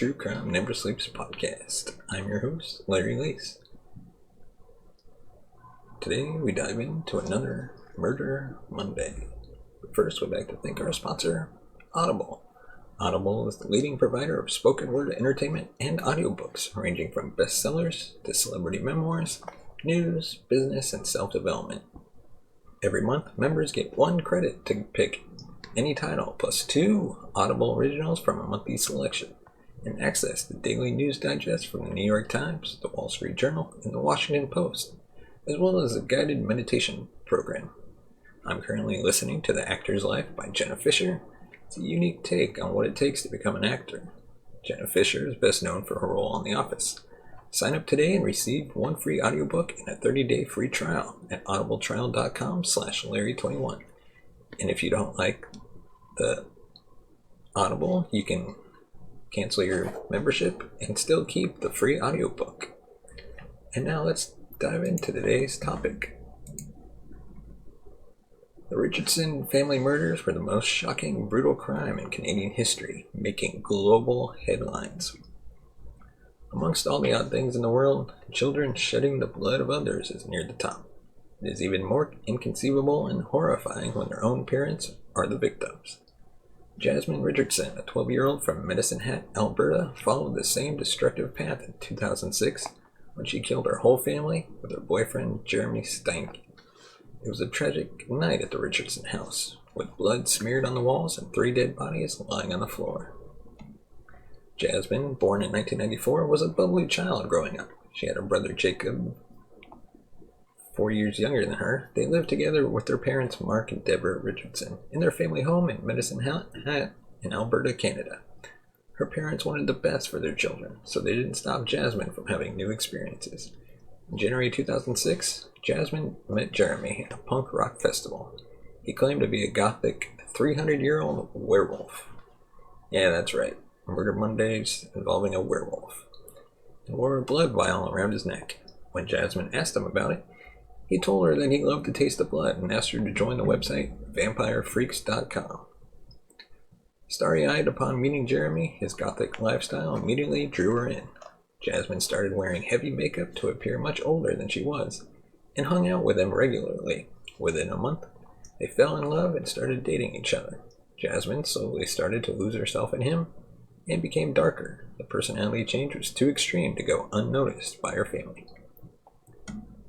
True Crime Never Sleeps podcast. I'm your host, Larry Lace. Today we dive into another Murder Monday. But first, we'd like to thank our sponsor, Audible. Audible is the leading provider of spoken word entertainment and audiobooks, ranging from bestsellers to celebrity memoirs, news, business, and self-development. Every month, members get 1 credit to pick any title, plus 2 Audible originals from a monthly selection, and access the daily news digest from the New York Times, the Wall Street Journal, and the Washington Post, as well as a guided meditation program. I'm currently listening to The Actor's Life by Jenna. It's a unique take on what it takes to become an actor. Jenna is best known for her role on The Office. Sign up today and receive 1 free audiobook and a 30-day free trial at audibletrial.com/Larry21. And if you don't like the Audible, you can cancel your membership and still keep the free audiobook. And now let's dive into today's topic. The Richardson family murders were the most shocking, brutal crime in Canadian history, making global headlines. Amongst all the odd things in the world, children shedding the blood of others is near the top. It is even more inconceivable and horrifying when their own parents are the victims. Jasmine Richardson, a 12-year-old from Medicine Hat, Alberta, followed the same destructive path in 2006 when she killed her whole family with her boyfriend, Jeremy Steinke. It was a tragic night at the Richardson house, with blood smeared on the walls and 3 dead bodies lying on the floor. Jasmine, born in 1994, was a bubbly child growing up. She had a brother, Jacob, 4 years younger than her. They lived together with their parents, Mark and Deborah Richardson, in their family home in Medicine Hat in Alberta, Canada. Her parents wanted the best for their children, so they didn't stop Jasmine from having new experiences. In January 2006, Jasmine met Jeremy at a punk rock festival. He claimed to be a gothic 300-year-old werewolf. Yeah, that's right. Murder Mondays involving a werewolf. And wore a blood vial around his neck. When Jasmine asked him about it, he told her that he loved the taste of blood and asked her to join the website vampirefreaks.com. Starry-eyed upon meeting Jeremy, his gothic lifestyle immediately drew her in. Jasmine started wearing heavy makeup to appear much older than she was, and hung out with him regularly. Within a month, they fell in love and started dating each other. Jasmine slowly started to lose herself in him, and became darker. The personality change was too extreme to go unnoticed by her family.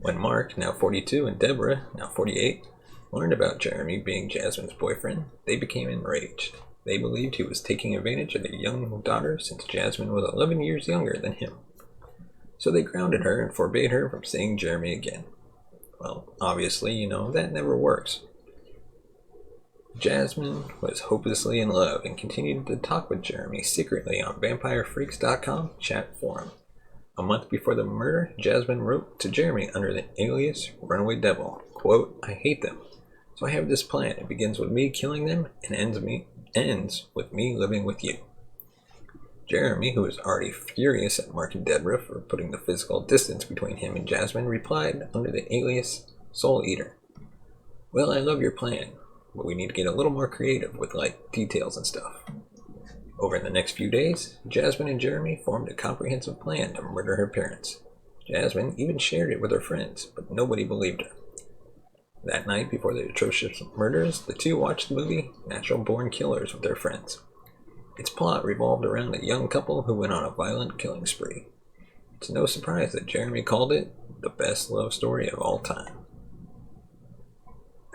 When Mark, now 42, and Deborah, now 48, learned about Jeremy being Jasmine's boyfriend, they became enraged. They believed he was taking advantage of their young daughter since Jasmine was 11 years younger than him. So they grounded her and forbade her from seeing Jeremy again. Well, obviously, that never works. Jasmine was hopelessly in love and continued to talk with Jeremy secretly on vampirefreaks.com chat forum. A month before the murder, Jasmine wrote to Jeremy under the alias Runaway Devil, quote, "I hate them, so I have this plan. It begins with me killing them and ends with me living with you." Jeremy, who was already furious at Mark and Deborah for putting the physical distance between him and Jasmine, replied under the alias Soul Eater, "Well, I love your plan, but we need to get a little more creative with details and stuff." Over the next few days, Jasmine and Jeremy formed a comprehensive plan to murder her parents. Jasmine even shared it with her friends, but nobody believed her. That night, before the atrocious murders, the two watched the movie Natural Born Killers with their friends. Its plot revolved around a young couple who went on a violent killing spree. It's no surprise that Jeremy called it the best love story of all time.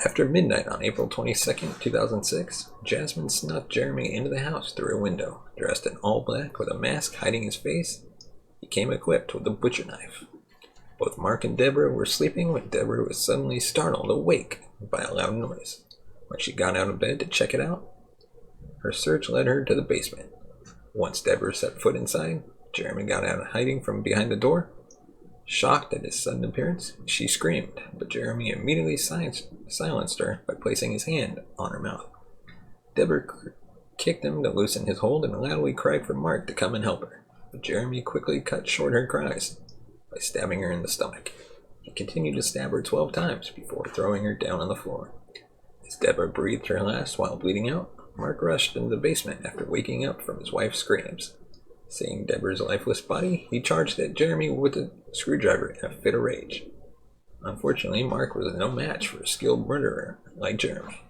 After midnight on April 22nd, 2006, Jasmine snuck Jeremy into the house through a window. Dressed in all black with a mask hiding his face, he came equipped with a butcher knife. Both Mark and Deborah were sleeping when Deborah was suddenly startled awake by a loud noise. When she got out of bed to check it out, her search led her to the basement. Once Deborah set foot inside, Jeremy got out of hiding from behind the door. Shocked at his sudden appearance, she screamed, but Jeremy immediately silenced her by placing his hand on her mouth. Deborah kicked him to loosen his hold and loudly cried for Mark to come and help her, but Jeremy quickly cut short her cries by stabbing her in the stomach. He continued to stab her 12 times before throwing her down on the floor. As Deborah breathed her last while bleeding out, Mark rushed into the basement after waking up from his wife's screams. Seeing Deborah's lifeless body, he charged at Jeremy with a screwdriver in a fit of rage. Unfortunately, Mark was no match for a skilled murderer like Jeremy.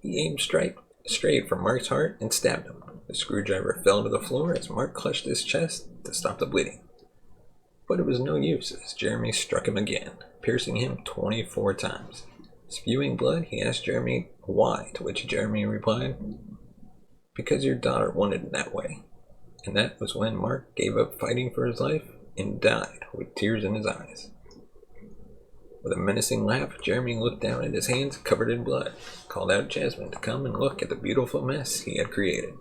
He aimed straight for Mark's heart and stabbed him. The screwdriver fell to the floor as Mark clutched his chest to stop the bleeding. But it was no use as Jeremy struck him again, piercing him 24 times. Spewing blood, he asked Jeremy why, to which Jeremy replied, "Because your daughter wanted it that way." And that was when Mark gave up fighting for his life and died with tears in his eyes. With a menacing laugh, Jeremy looked down at his hands covered in blood, called out Jasmine to come and look at the beautiful mess he had created.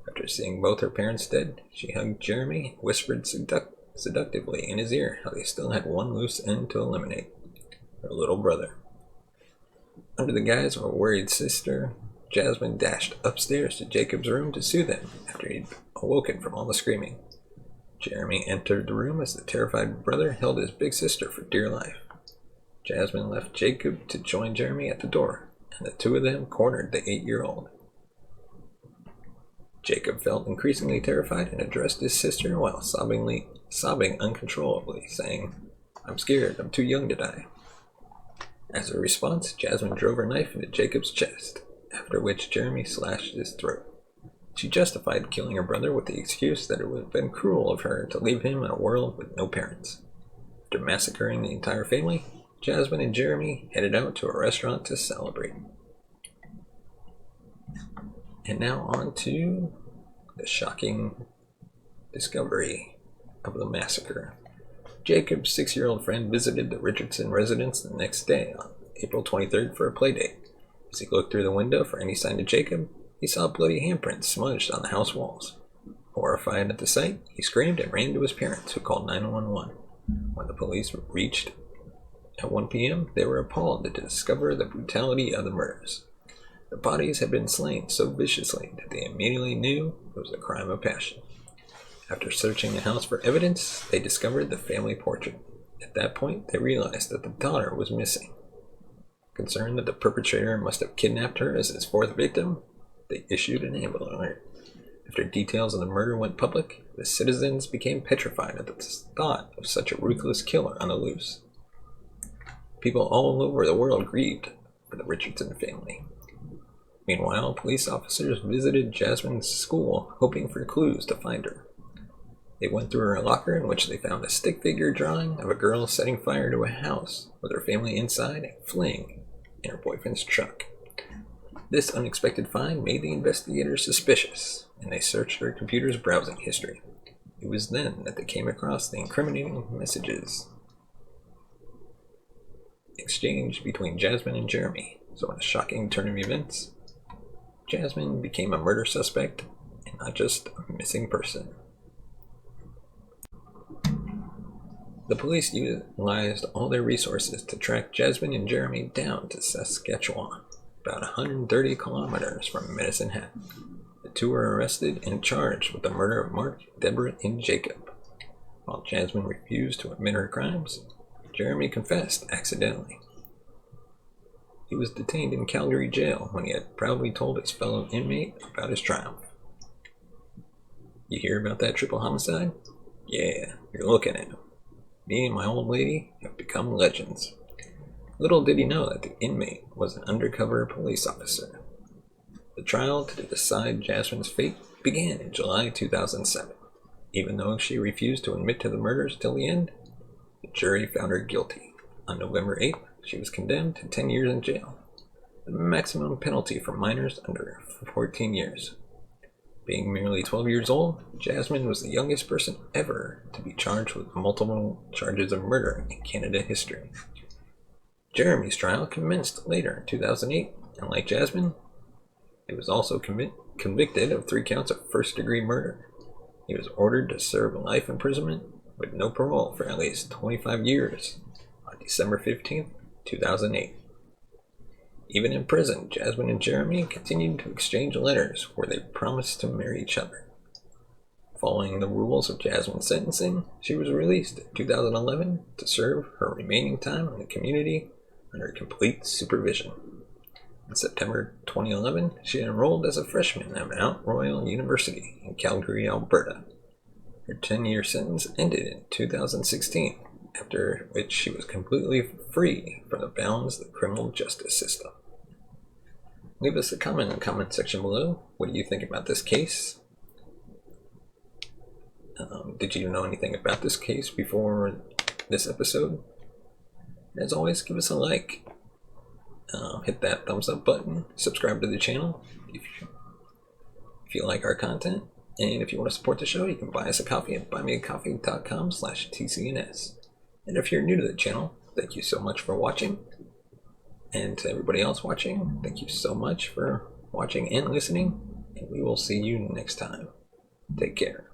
After seeing both her parents dead, she hugged Jeremy and whispered seductively in his ear how they still had one loose end to eliminate: her little brother. Under the guise of a worried sister, Jasmine dashed upstairs to Jacob's room to soothe him after he'd awoken from all the screaming. Jeremy entered the room as the terrified brother held his big sister for dear life. Jasmine left Jacob to join Jeremy at the door, and the two of them cornered the 8-year-old. Jacob felt increasingly terrified and addressed his sister while sobbing uncontrollably, saying, "I'm scared, I'm too young to die." As a response, Jasmine drove her knife into Jacob's chest, after which Jeremy slashed his throat. She justified killing her brother with the excuse that it would have been cruel of her to leave him in a world with no parents. After massacring the entire family, Jasmine and Jeremy headed out to a restaurant to celebrate. And now on to the shocking discovery of the massacre. Jacob's 6-year-old friend visited the Richardson residence the next day, on April 23rd, for a playdate. As he looked through the window for any sign of Jacob, he saw bloody handprints smudged on the house walls. Horrified at the sight, he screamed and ran to his parents, who called 911. When the police reached at 1 p.m., they were appalled to discover the brutality of the murders. The bodies had been slain so viciously that they immediately knew it was a crime of passion. After searching the house for evidence, they discovered the family portrait. At that point, they realized that the daughter was missing. Concerned that the perpetrator must have kidnapped her as his fourth victim, they issued an Amber Alert. After details of the murder went public, the citizens became petrified at the thought of such a ruthless killer on the loose. People all over the world grieved for the Richardson family. Meanwhile, police officers visited Jasmine's school, hoping for clues to find her. They went through her locker, in which they found a stick figure drawing of a girl setting fire to a house with her family inside and fleeing in her boyfriend's truck. This unexpected find made the investigators suspicious, and they searched her computer's browsing history. It was then that they came across the incriminating messages exchanged between Jasmine and Jeremy. So in a shocking turn of events, Jasmine became a murder suspect and not just a missing person. The police utilized all their resources to track Jasmine and Jeremy down to Saskatchewan, about 130 kilometers from Medicine Hat. The two were arrested and charged with the murder of Mark, Deborah, and Jacob. While Jasmine refused to admit her crimes, Jeremy confessed accidentally. He was detained in Calgary jail when he had proudly told his fellow inmate about his triumph. You hear about that triple homicide? Yeah, you're looking at him. Me and my old lady have become legends. Little did he know that the inmate was an undercover police officer. The trial to decide Jasmine's fate began in July 2007. Even though she refused to admit to the murders till the end, the jury found her guilty. On November 8th, she was condemned to 10 years in jail, the maximum penalty for minors under 14 years. Being merely 12 years old, Jasmine was the youngest person ever to be charged with multiple charges of murder in Canada history. Jeremy's trial commenced later in 2008, and like Jasmine, he was also convicted of 3 counts of first-degree murder. He was ordered to serve life imprisonment with no parole for at least 25 years on December 15th, 2008. Even in prison, Jasmine and Jeremy continued to exchange letters where they promised to marry each other. Following the rules of Jasmine's sentencing, she was released in 2011 to serve her remaining time in the community under complete supervision. In September 2011, she enrolled as a freshman at Mount Royal University in Calgary, Alberta. Her 10-year sentence ended in 2016, after which she was completely free from the bounds of the criminal justice system. Leave us a comment in the comment section below. What do you think about this case? Did you know anything about this case before this episode? As always, give us a like. Hit that thumbs up button. Subscribe to the channel if you like our content. And if you want to support the show, you can buy us a coffee at buymeacoffee.com/TCNS. And if you're new to the channel, thank you so much for watching. And to everybody else watching, thank you so much for watching and listening. And we will see you next time. Take care.